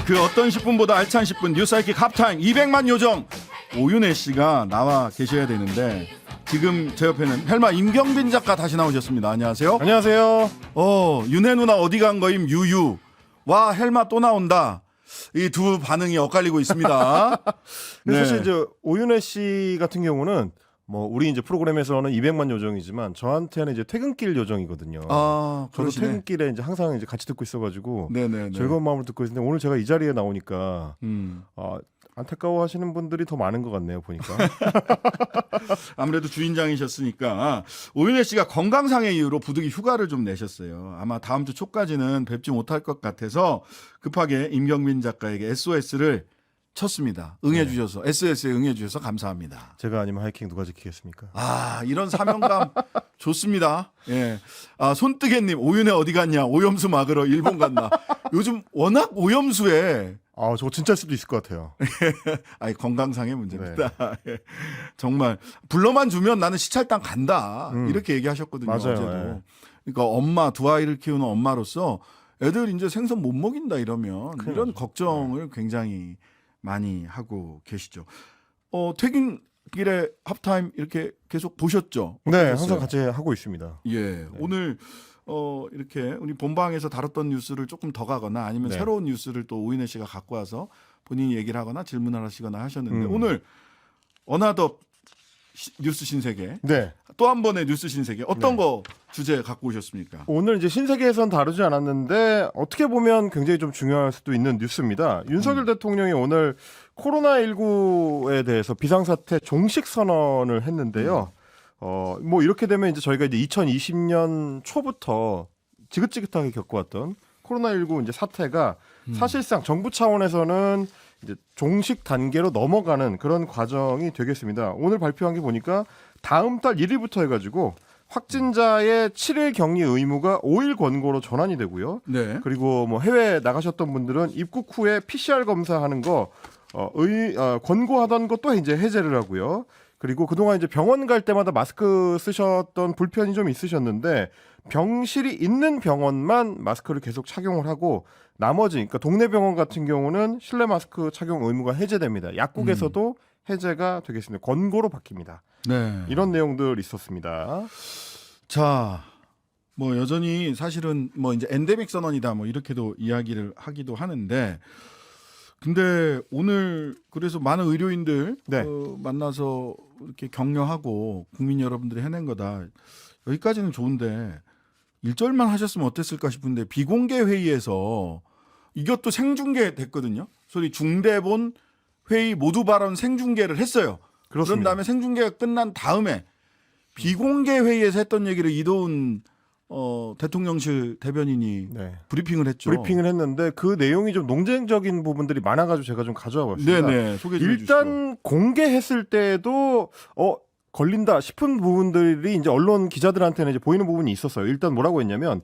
그 어떤 10분보다 알찬 10분 뉴스하이킥 합타임 200만 요정 오윤혜 씨가 나와 계셔야 되는데 지금 제 옆에는 헬마 임경빈 작가 다시 나오셨습니다. 안녕하세요. 안녕하세요. 윤혜 누나 어디 간 거임 유유. 와 헬마 또 나온다. 이 두 반응이 엇갈리고 있습니다. 네. 사실 이제 오윤혜 씨 같은 경우는 뭐 우리 이제 프로그램에서는 200만 요정이지만 저한테는 이제 퇴근길 요정이거든요. 저도 그러시네. 퇴근길에 이제 항상 이제 같이 듣고 있어가지고 네네네. 즐거운 마음으로 듣고 있는데 오늘 제가 이 자리에 나오니까 안타까워하시는 분들이 더 많은 것 같네요 보니까. 아무래도 주인장이셨으니까 오윤혜 씨가 건강상의 이유로 부득이 휴가를 좀 내셨어요. 아마 다음 주 초까지는 뵙지 못할 것 같아서 급하게 임경민 작가에게 SOS를 쳤습니다. 응해주셔서 SOS에 응해주셔서 감사합니다. 제가 아니면 하이킹 누가 지키겠습니까? 이런 사명감 좋습니다. 예. 손뜨개님 오윤혜 어디 갔냐? 오염수 막으러 일본 갔나? 요즘 워낙 오염수에 저거 진짜일 수도 있을 것 같아요. 건강상의 문제입니다. 예. 정말 불러만 주면 나는 시찰당 간다 이렇게 얘기하셨거든요. 맞아요. 어제도. 예. 그러니까 엄마 두 아이를 키우는 엄마로서 애들 이제 생선 못 먹인다 이러면 이런 걱정을 굉장히 많이 하고 계시죠. 퇴근길에 합타임 이렇게 계속 보셨죠? 네, 어떠셨어요? 항상 같이 하고 있습니다. 예, 오늘 이렇게 우리 본방에서 다뤘던 뉴스를 조금 더 가거나 아니면 네. 새로운 뉴스를 또 오윤혜 씨가 갖고 와서 본인이 얘기를 하거나 질문을 하시거나 하셨는데 오늘 어나더 뉴스 신세계 네. 또 한 번의 뉴스 신세계 어떤 거 주제 갖고 오셨습니까? 오늘 이제 신세계에선 다루지 않았는데 어떻게 보면 굉장히 좀 중요할 수도 있는 뉴스입니다. 윤석열 대통령이 오늘 코로나19에 대해서 비상사태 종식 선언을 했는데요. 뭐 이렇게 되면 이제 저희가 이제 2020년 초부터 지긋지긋하게 겪어왔던 코로나19 이제 사태가 사실상 정부 차원에서는 이제 종식 단계로 넘어가는 그런 과정이 되겠습니다. 오늘 발표한 게 보니까 다음 달 1일부터 해가지고 확진자의 7일 격리 의무가 5일 권고로 전환이 되고요. 네. 그리고 뭐 해외 나가셨던 분들은 입국 후에 PCR 검사하는 거 권고하던 것도 이제 해제를 하고요. 그리고 그동안 이제 병원 갈 때마다 마스크 쓰셨던 불편이 좀 있으셨는데 병실이 있는 병원만 마스크를 계속 착용을 하고 나머지 그러니까 동네 병원 같은 경우는 실내 마스크 착용 의무가 해제됩니다. 약국에서도 해제가 되겠습니다. 권고로 바뀝니다. 네. 이런 내용들 있었습니다. 자, 뭐 여전히 사실은 뭐 이제 엔데믹 선언이다 뭐 이렇게도 이야기를 하기도 하는데 근데 오늘 그래서 많은 의료인들 네. 만나서 이렇게 격려하고 국민 여러분들이 해낸 거다. 여기까지는 좋은데 1절만 하셨으면 어땠을까 싶은데 비공개 회의에서 이것도 생중계 됐거든요. 소위 중대본 회의 모두 발언 생중계를 했어요. 그런 그렇습니다. 다음에 생중계가 끝난 다음에 비공개 회의에서 했던 얘기를 이도훈 대통령실 대변인이 네. 브리핑을 했죠. 브리핑을 했는데 그 내용이 좀 논쟁적인 부분들이 많아가지고 제가 좀 가져와 봤습니다. 네네 소개 좀 해주시죠. 일단 공개했을 때도 걸린다 싶은 부분들이 이제 언론 기자들한테는 이제 보이는 부분이 있었어요. 일단 뭐라고 했냐면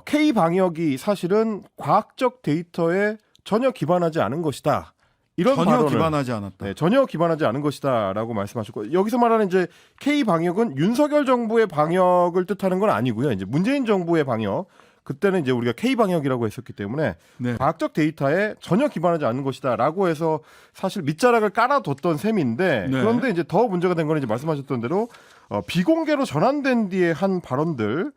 K 방역이 사실은 과학적 데이터에 전혀 기반하지 않은 것이다. 이런 전혀 발언을 기반하지 않았다. 네, 전혀 기반하지 않은 것이다라고 말씀하셨고 여기서 말하는 이제 K 방역은 윤석열 정부의 방역을 뜻하는 건 아니고요. 이제 문재인 정부의 방역 그때는 이제 우리가 K 방역이라고 했었기 때문에 네. 과학적 데이터에 전혀 기반하지 않는 것이다라고 해서 사실 밑자락을 깔아뒀던 셈인데 네. 그런데 이제 더 문제가 된 건 이제 말씀하셨던 대로 비공개로 전환된 뒤에 한 발언들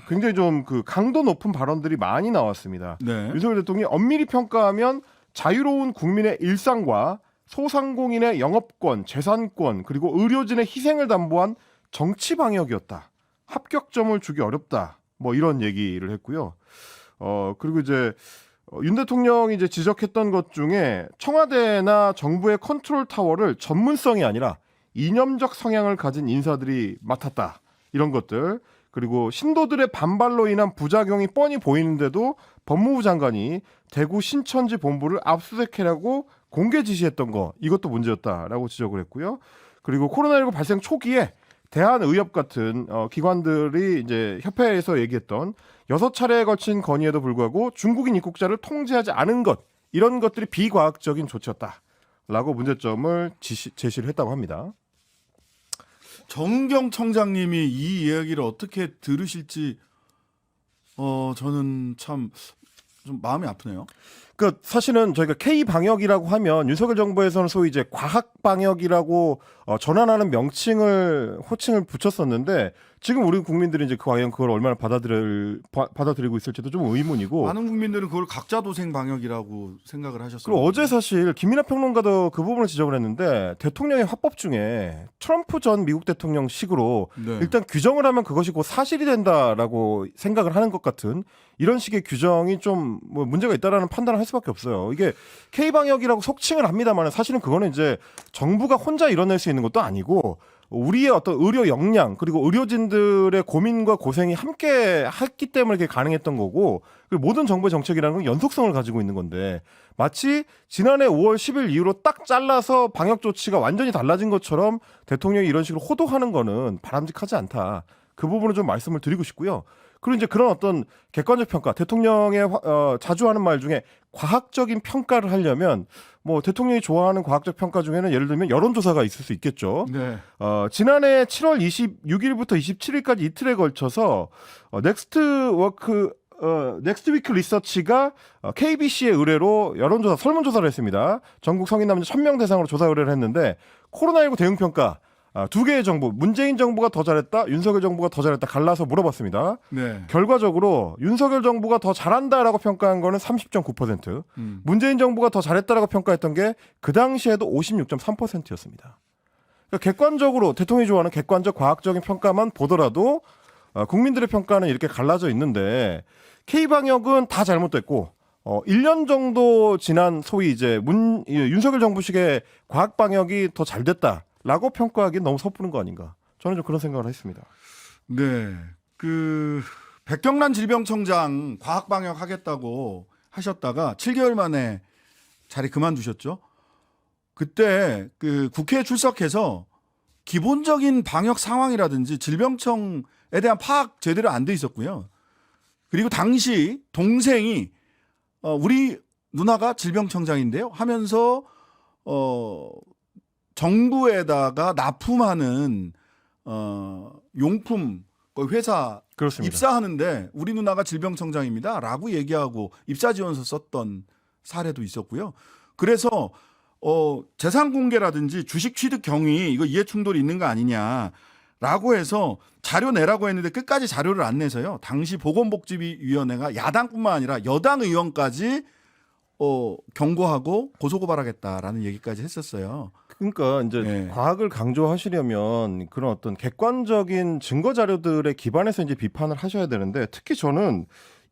굉장히 좀 그 강도 높은 발언들이 많이 나왔습니다. 네. 윤석열 대통령이 엄밀히 평가하면 자유로운 국민의 일상과 소상공인의 영업권, 재산권 그리고 의료진의 희생을 담보한 정치 방역이었다. 합격점을 주기 어렵다. 뭐 이런 얘기를 했고요. 그리고 이제 윤 대통령이 이제 지적했던 것 중에 청와대나 정부의 컨트롤 타워를 전문성이 아니라 이념적 성향을 가진 인사들이 맡았다. 이런 것들. 그리고 신도들의 반발로 인한 부작용이 뻔히 보이는데도 법무부 장관이 대구 신천지 본부를 압수수색하라고 공개 지시했던 거 이것도 문제였다라고 지적을 했고요. 그리고 코로나19 발생 초기에 대한의협 같은 기관들이 이제 협회에서 얘기했던 6차례에 걸친 건의에도 불구하고 중국인 입국자를 통제하지 않은 것 이런 것들이 비과학적인 조치였다라고 문제점을 제시를 했다고 합니다. 정경 청장님이 이 이야기를 어떻게 들으실지 저는 참 좀 마음이 아프네요. 그러니까 사실은 저희가 K 방역이라고 하면 윤석열 정부에서는 소위 이제 과학 방역이라고 전환하는 호칭을 붙였었는데 지금 우리 국민들이 이제 과연 그걸 얼마나 받아들이고 있을지도 좀 의문이고. 많은 국민들은 그걸 각자 도생 방역이라고 생각을 하셨어요. 그리고 어제 사실 김민하 평론가도 그 부분을 지적을 했는데 대통령의 화법 중에 트럼프 전 미국 대통령 식으로 네. 일단 규정을 하면 그것이 곧 사실이 된다라고 생각을 하는 것 같은 이런 식의 규정이 좀 뭐 문제가 있다라는 판단을 할 수밖에 없어요. 이게 K 방역이라고 속칭을 합니다만 사실은 그거는 이제 정부가 혼자 이뤄낼 수 있는 것도 아니고 우리의 어떤 의료 역량 그리고 의료진들의 고민과 고생이 함께 했기 때문에 이게 가능했던 거고 그리고 모든 정부의 정책이라는 건 연속성을 가지고 있는 건데 마치 지난해 5월 10일 이후로 딱 잘라서 방역 조치가 완전히 달라진 것처럼 대통령이 이런 식으로 호도하는 거는 바람직하지 않다. 그 부분을 좀 말씀을 드리고 싶고요. 그리고 이제 그런 어떤 객관적 평가, 대통령의 자주 하는 말 중에 과학적인 평가를 하려면 뭐 대통령이 좋아하는 과학적 평가 중에는 예를 들면 여론조사가 있을 수 있겠죠. 네. 지난해 7월 26일부터 27일까지 이틀에 걸쳐서 넥스트위크 리서치가 KBC의 의뢰로 여론조사, 설문조사를 했습니다. 전국 성인 남녀 1000명 대상으로 조사 의뢰를 했는데 코로나19 대응평가 두 개의 정부, 문재인 정부가 더 잘했다, 윤석열 정부가 더 잘했다 갈라서 물어봤습니다. 네. 결과적으로 윤석열 정부가 더 잘한다라고 평가한 거는 30.9%, 문재인 정부가 더 잘했다라고 평가했던 게 그 당시에도 56.3%였습니다. 그러니까 객관적으로 대통령이 좋아하는 객관적 과학적인 평가만 보더라도 국민들의 평가는 이렇게 갈라져 있는데 K방역은 다 잘못됐고 1년 정도 지난 소위 이제 윤석열 정부식의 과학방역이 더 잘 됐다라고 평가하기엔 너무 섣부른 거 아닌가. 저는 좀 그런 생각을 했습니다. 네. 백경란 질병청장 과학방역 하겠다고 하셨다가 7개월 만에 자리 그만두셨죠. 그때 국회에 출석해서 기본적인 방역 상황이라든지 질병청에 대한 파악 제대로 안 돼 있었고요. 그리고 당시 동생이 우리 누나가 질병청장인데요 하면서 정부에다가 납품하는 용품 회사 그렇습니다. 입사하는데 우리 누나가 질병청장입니다라고 얘기하고 입사 지원서 썼던 사례도 있었고요. 그래서 재산 공개라든지 주식 취득 경위 이거 이해 충돌이 있는 거 아니냐라고 해서 자료 내라고 했는데 끝까지 자료를 안 내서요. 당시 보건복지위원회가 야당뿐만 아니라 여당 의원까지 경고하고 고소고발하겠다라는 얘기까지 했었어요. 그러니까 이제 네. 과학을 강조하시려면 그런 어떤 객관적인 증거 자료들에 기반해서 이제 비판을 하셔야 되는데 특히 저는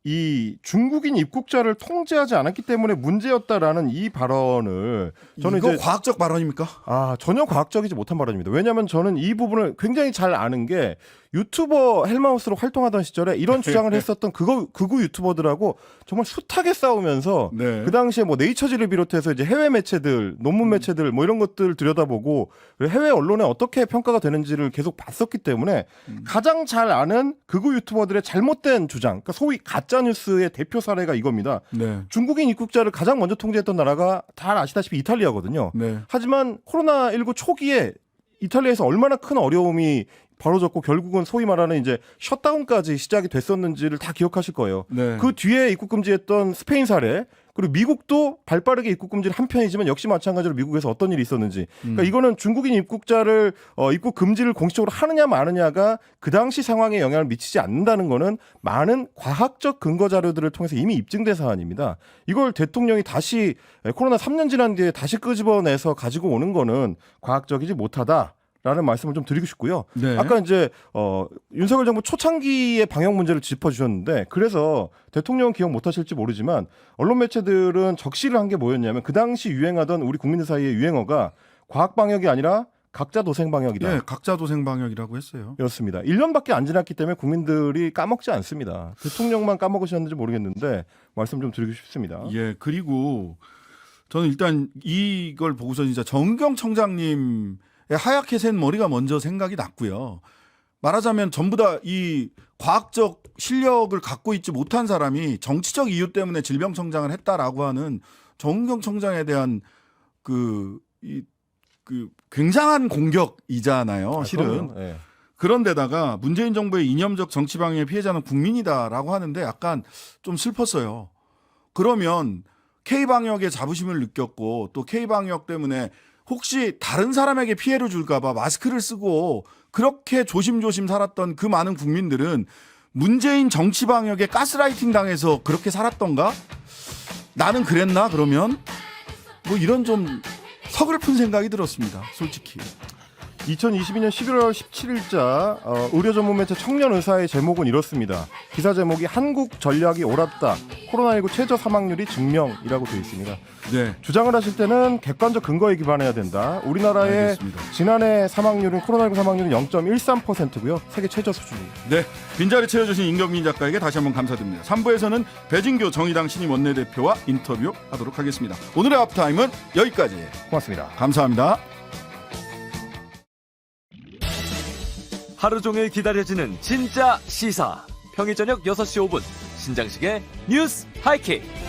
이 중국인 입국자를 통제하지 않았기 때문에 문제였다라는 이 발언을 저는 이거 이제 과학적 발언입니까? 전혀 과학적이지 못한 발언입니다. 왜냐하면 저는 이 부분을 굉장히 잘 아는 게 유튜버 헬마우스로 활동하던 시절에 이런 주장을 했었던 극우 유튜버들하고 정말 숱하게 싸우면서 네. 그 당시에 뭐 네이처지를 비롯해서 이제 해외 매체들, 논문 매체들 뭐 이런 것들 들여다보고 해외 언론에 어떻게 평가가 되는지를 계속 봤었기 때문에 가장 잘 아는 극우 유튜버들의 잘못된 주장, 그러니까 소위 가짜 뉴스의 대표 사례가 이겁니다. 네. 중국인 입국자를 가장 먼저 통제했던 나라가 다 아시다시피 이탈리아거든요. 네. 하지만 코로나19 초기에 이탈리아에서 얼마나 큰 어려움이 벌어졌고 결국은 소위 말하는 이제 셧다운까지 시작이 됐었는지를 다 기억하실 거예요. 네. 그 뒤에 입국 금지했던 스페인 사례, 그리고 미국도 발빠르게 입국 금지를 한 편이지만 역시 마찬가지로 미국에서 어떤 일이 있었는지. 그러니까 이거는 중국인 입국자를 입국 금지를 공식적으로 하느냐 마느냐가 그 당시 상황에 영향을 미치지 않는다는 거는 많은 과학적 근거 자료들을 통해서 이미 입증된 사안입니다. 이걸 대통령이 다시 코로나 3년 지난 뒤에 다시 끄집어내서 가지고 오는 거는 과학적이지 못하다. 라는 말씀을 좀 드리고 싶고요. 네. 아까 이제 윤석열 정부 초창기의 방역 문제를 짚어주셨는데 그래서 대통령은 기억 못하실지 모르지만 언론 매체들은 적시를 한 게 뭐였냐면 그 당시 유행하던 우리 국민들 사이의 유행어가 과학 방역이 아니라 각자 도생 방역이다. 네, 각자 도생 방역이라고 했어요. 그렇습니다. 1년밖에 안 지났기 때문에 국민들이 까먹지 않습니다. 대통령만 까먹으셨는지 모르겠는데 말씀 좀 드리고 싶습니다. 예, 그리고 저는 일단 이걸 보고서 진짜 정경 청장님 하얗게 센 머리가 먼저 생각이 났고요. 말하자면 전부 다 이 과학적 실력을 갖고 있지 못한 사람이 정치적 이유 때문에 질병청장을 했다라고 하는 정경 청장에 대한 굉장한 공격이잖아요. 실은. 네. 그런데다가 문재인 정부의 이념적 정치방해의 피해자는 국민이다라고 하는데 약간 좀 슬펐어요. 그러면 K방역에 자부심을 느꼈고 또 K방역 때문에 혹시 다른 사람에게 피해를 줄까 봐 마스크를 쓰고 그렇게 조심조심 살았던 그 많은 국민들은 문재인 정치방역에 가스라이팅 당해서 그렇게 살았던가? 나는 그랬나 그러면? 뭐 이런 좀 서글픈 생각이 들었습니다. 솔직히. 2022년 11월 17일자 의료 전문 매체 청년의사의 제목은 이렇습니다. 기사 제목이 한국 전략이 옳았다. 코로나19 최저 사망률이 증명이라고 되어 있습니다. 네. 주장을 하실 때는 객관적 근거에 기반해야 된다. 우리나라의 알겠습니다. 지난해 사망률은 코로나19 사망률은 0.13%고요. 세계 최저 수준입니다. 네, 빈자리 채워주신 임경민 작가에게 다시 한번 감사드립니다. 3부에서는 배진교 정의당 신임 원내대표와 인터뷰하도록 하겠습니다. 오늘의 앞타임은 여기까지. 고맙습니다. 감사합니다. 하루 종일 기다려지는 진짜 시사. 평일 저녁 6시 5분 신장식의 뉴스 하이킥.